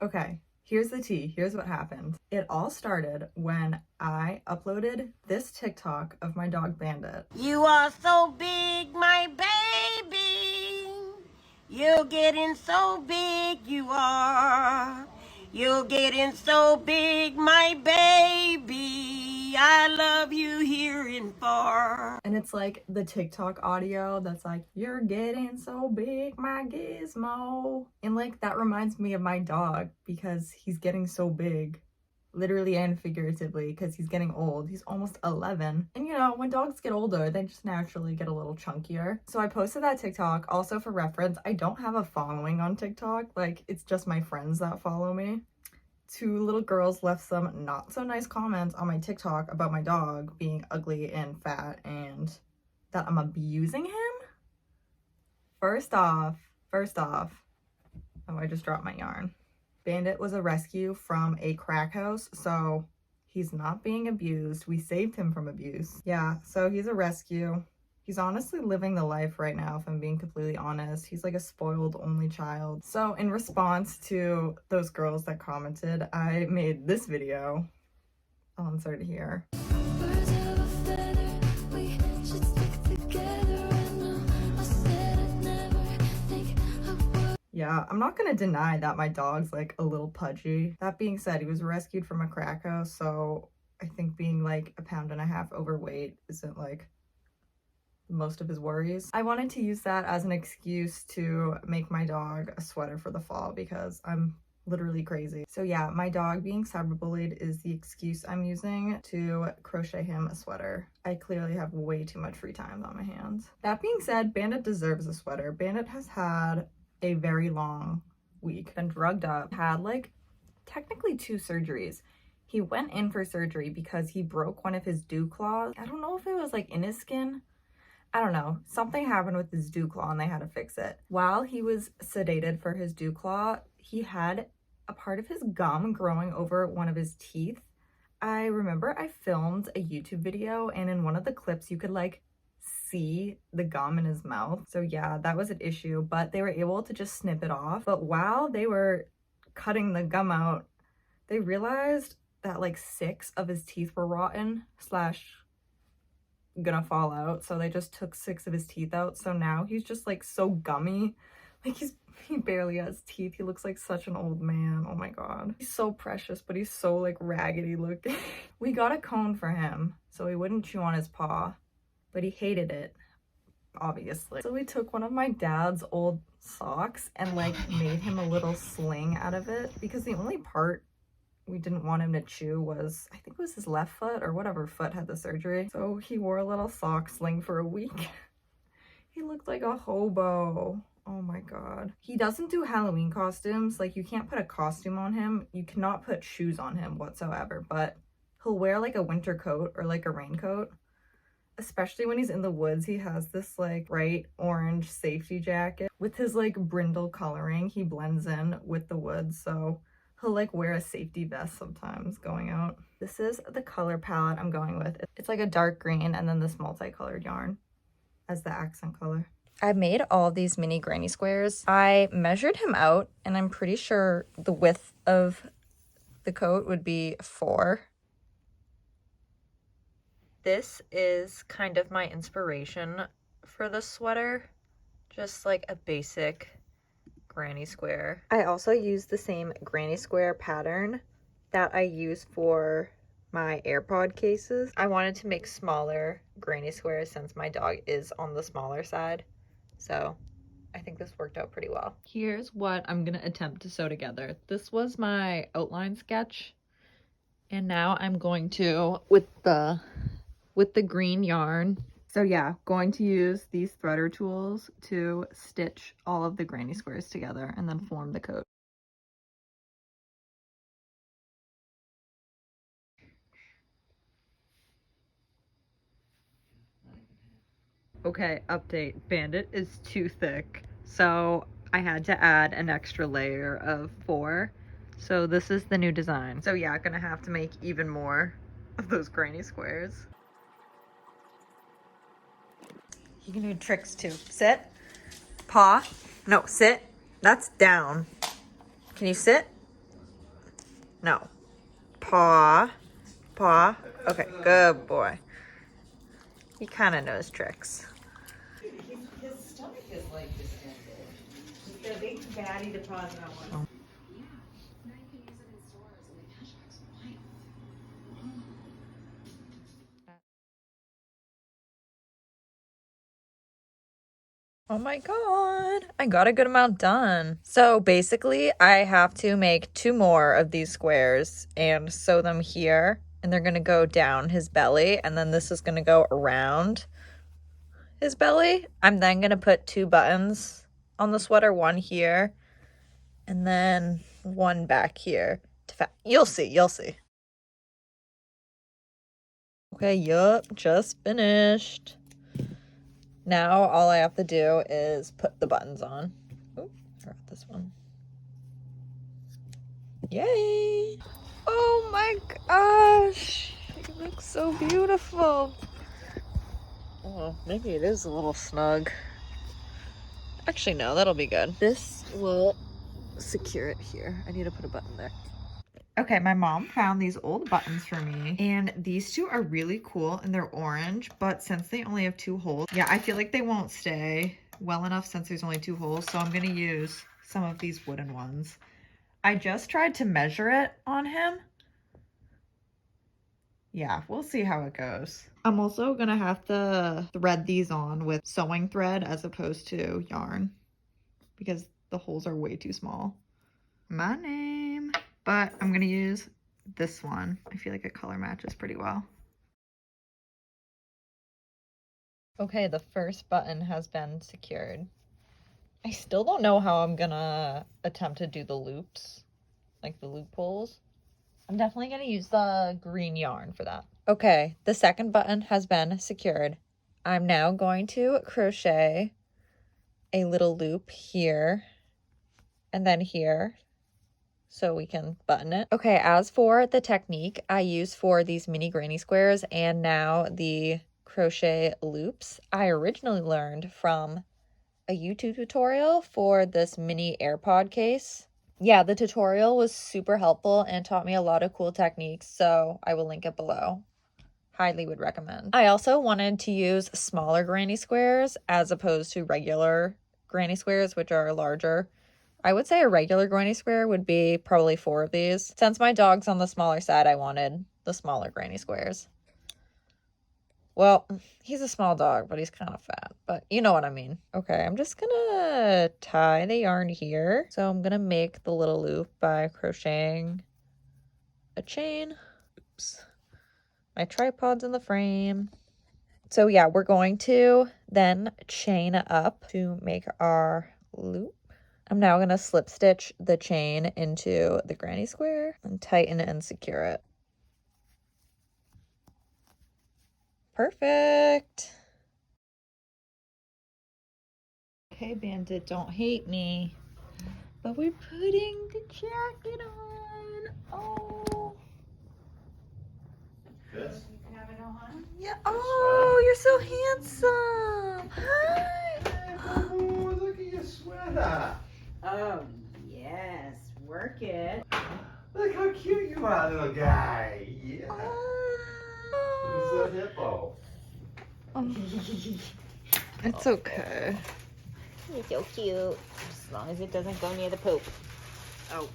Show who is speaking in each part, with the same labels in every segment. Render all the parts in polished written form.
Speaker 1: Okay, here's the tea. Here's what happened. It all started when I uploaded this TikTok of my dog Bandit.
Speaker 2: You are so big, my baby. You're getting so big, you are. You're getting so big, my baby. I love you here and far.
Speaker 1: And it's like the TikTok audio that's like, you're getting so big, my gizmo. And like, that reminds me of my dog because he's getting so big. Literally and figuratively, because he's getting old. He's almost 11. And you know, when dogs get older, they just naturally get a little chunkier. So I posted that TikTok. Also for reference, I don't have a following on TikTok. Like, it's just my friends that follow me. 2 little girls left some not so nice comments on my TikTok about my dog being ugly and fat and that I'm abusing him. First off, oh, I just dropped my yarn. Bandit was a rescue from a crack house, so he's not being abused. We saved him from abuse. Yeah, so he's a rescue. He's honestly living the life right now, if I'm being completely honest. He's like a spoiled only child. So in response to those girls that commented, I made this video. I'll insert it here. Yeah, I'm not gonna deny that my dog's like a little pudgy. That being said, he was rescued from a crack house, so I think being like 1.5 pounds overweight isn't like most of his worries. I wanted to use that as an excuse to make my dog a sweater for the fall because I'm literally crazy. So yeah, my dog being cyberbullied is the excuse I'm using to crochet him a sweater. I clearly have way too much free time on my hands. That being said, Bandit deserves a sweater. Bandit has had a very long week, been drugged up, had like technically 2 surgeries. He went in for surgery because he broke one of his dew claws. I don't know if it was like in his skin. I don't know. Something happened with his dew claw and they had to fix it. While he was sedated for his dew claw, he had a part of his gum growing over one of his teeth. I remember I filmed a YouTube video and in one of the clips you could like see the gum in his mouth. So yeah, that was an issue, but they were able to just snip it off. But while they were cutting the gum out, they realized that like 6 of his teeth were rotten slash gonna fall out. So they just took 6 of his teeth out. So now he's just like so gummy. Like he barely has teeth. He looks like such an old man. Oh my god. He's so precious, but he's so like raggedy looking. We got a cone for him so he wouldn't chew on his paw, but he hated it, obviously. So we took one of my dad's old socks and like made him a little sling out of it because the only part we didn't want him to chew was, I think it was his left foot or whatever foot had the surgery. So he wore a little sock sling for a week. He looked like a hobo. Oh my god. He doesn't do Halloween costumes. Like, you can't put a costume on him. You cannot put shoes on him whatsoever, but he'll wear like a winter coat or like a raincoat. Especially when he's in the woods, he has this like bright orange safety jacket with his like brindle coloring. He blends in with the woods, so he'll like wear a safety vest sometimes going out. This is the color palette I'm going with. It's like a dark green and then this multicolored yarn as the accent color. I made all of these mini granny squares. I measured him out and I'm pretty sure the width of the coat would be 4. This is kind of my inspiration for the sweater. Just like a basic granny square. I also use the same granny square pattern that I use for my AirPod cases. I wanted to make smaller granny squares since my dog is on the smaller side. So I think this worked out pretty well. Here's what I'm gonna attempt to sew together. This was my outline sketch. And now I'm going to, with the green yarn. So yeah, going to use these threader tools to stitch all of the granny squares together and then form the coat. Okay, update. Bandit is too thick, so I had to add an extra layer of 4. So this is the new design. So yeah, gonna have to make even more of those granny squares. You can do tricks too. Sit, paw, no, sit, that's down. Can you sit? No. Paw. Paw. Okay, good boy. He kind of knows tricks.
Speaker 2: His stomach is like distended. He's got a big fatty deposit on one.
Speaker 1: Oh my god, I got a good amount done. So basically, I have to make 2 more of these squares and sew them here. And they're gonna go down his belly, and then this is gonna go around his belly. I'm then gonna put 2 buttons on the sweater, one here, and then one back here. You'll see, you'll see. Okay, yup, just finished. Now all I have to do is put the buttons on. Oh, I forgot this one. Yay! Oh my gosh! It looks so beautiful. Oh, maybe it is a little snug. Actually, no, that'll be good. This will secure it here. I need to put a button there. Okay, my mom found these old buttons for me, and these 2 are really cool, and they're orange, but since they only have 2 holes, yeah, I feel like they won't stay well enough since there's only 2 holes, so I'm gonna use some of these wooden ones. I just tried to measure it on him. Yeah, we'll see how it goes. I'm also gonna have to thread these on with sewing thread as opposed to yarn because the holes are way too small. My name. But I'm gonna use this one. I feel like it color matches pretty well. Okay, the first button has been secured. I still don't know how I'm gonna attempt to do the loops, like the loopholes. I'm definitely gonna use the green yarn for that. Okay, the second button has been secured. I'm now going to crochet a little loop here and then here so we can button it. Okay, as for the technique I use for these mini granny squares and now the crochet loops, I originally learned from a YouTube tutorial for this mini AirPod case. Yeah, the tutorial was super helpful and taught me a lot of cool techniques, so I will link it below. Highly would recommend. I also wanted to use smaller granny squares as opposed to regular granny squares, which are larger. I would say a regular granny square would be probably 4 of these. Since my dog's on the smaller side, I wanted the smaller granny squares. Well, he's a small dog, but he's kind of fat, but you know what I mean. Okay, I'm just gonna tie the yarn here. So I'm gonna make the little loop by crocheting a chain. Oops. My tripod's in the frame. So yeah, we're going to then chain up to make our loop. I'm now going to slip stitch the chain into the granny square and tighten and secure it. Perfect. Okay, Bandit, don't hate me. But we're putting the jacket on. Oh.
Speaker 3: This?
Speaker 1: Yeah. Oh, you're so handsome. Hi.
Speaker 3: Oh, look at your sweater.
Speaker 2: Oh, yes. Work it.
Speaker 3: Look how cute you are, little guy. Yeah.
Speaker 1: Oh.
Speaker 3: He's a hippo.
Speaker 1: It's okay.
Speaker 2: You're so cute. As long as it doesn't go near the poop. Oh.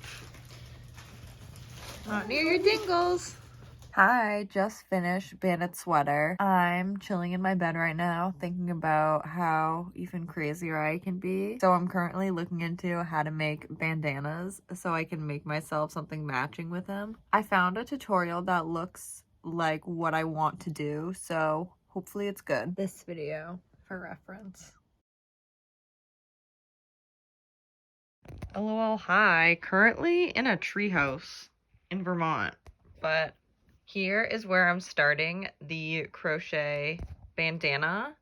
Speaker 1: Not near your dingles. Hi, just finished Bandit's sweater. I'm chilling in my bed right now, thinking about how even crazier I can be. So I'm currently looking into how to make bandanas so I can make myself something matching with them. I found a tutorial that looks like what I want to do, so hopefully it's good. This video for reference. LOL, hi. Currently in a treehouse in Vermont, but here is where I'm starting the crochet bandana,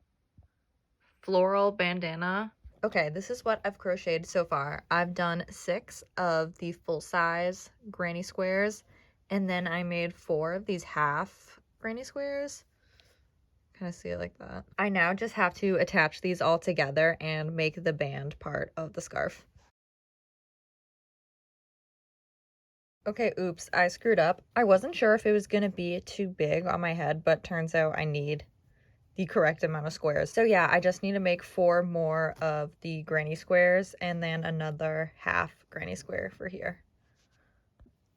Speaker 1: floral bandana. Okay, this is what I've crocheted so far. I've done 6 of the full-size granny squares, and then I made 4 of these half granny squares. Kind of see it like that. I now just have to attach these all together and make the band part of the scarf. Okay, oops, I screwed up. I wasn't sure if it was gonna be too big on my head, but turns out I need the correct amount of squares. So yeah, I just need to make 4 more of the granny squares and then another half granny square for here.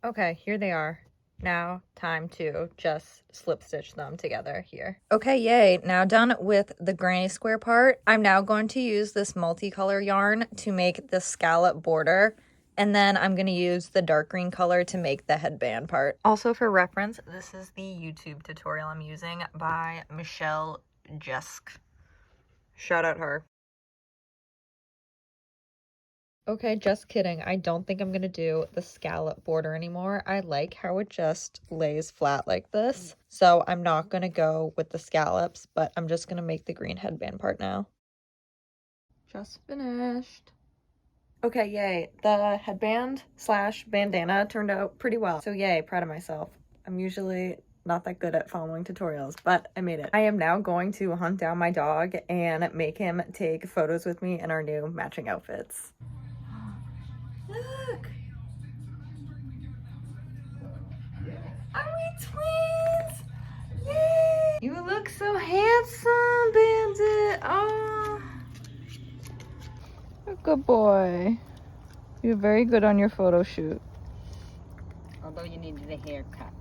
Speaker 1: Okay, here they are. Now time to just slip stitch them together here. Okay, yay, now done with the granny square part. I'm now going to use this multicolor yarn to make the scallop border, and then I'm going to use the dark green color to make the headband part. Also for reference, this is the YouTube tutorial I'm using by Michelle Jesk. Shout out her. Okay, just kidding. I don't think I'm gonna do the scallop border anymore. I like how it just lays flat like this. So I'm not gonna go with the scallops, but I'm just gonna make the green headband part now. Just finished. Okay, yay. The headband slash bandana turned out pretty well. So yay, proud of myself. I'm usually not that good at following tutorials, but I made it. I am now going to hunt down my dog and make him take photos with me in our new matching outfits. Look! Are we twins? Yay! You look so handsome, Bandit! Oh! Good boy. You're very good on your photo shoot.
Speaker 2: Although you needed a haircut.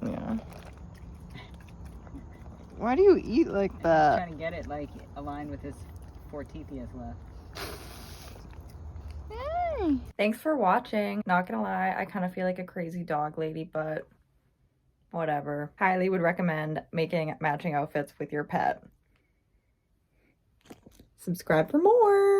Speaker 1: Yeah. Why do you eat like
Speaker 2: I'm
Speaker 1: that?
Speaker 2: trying to get it like aligned with his 4 teeth he has left.
Speaker 1: Hey. Thanks for watching. Not gonna lie, I kind of feel like a crazy dog lady, but whatever. Highly would recommend making matching outfits with your pet. Subscribe for more.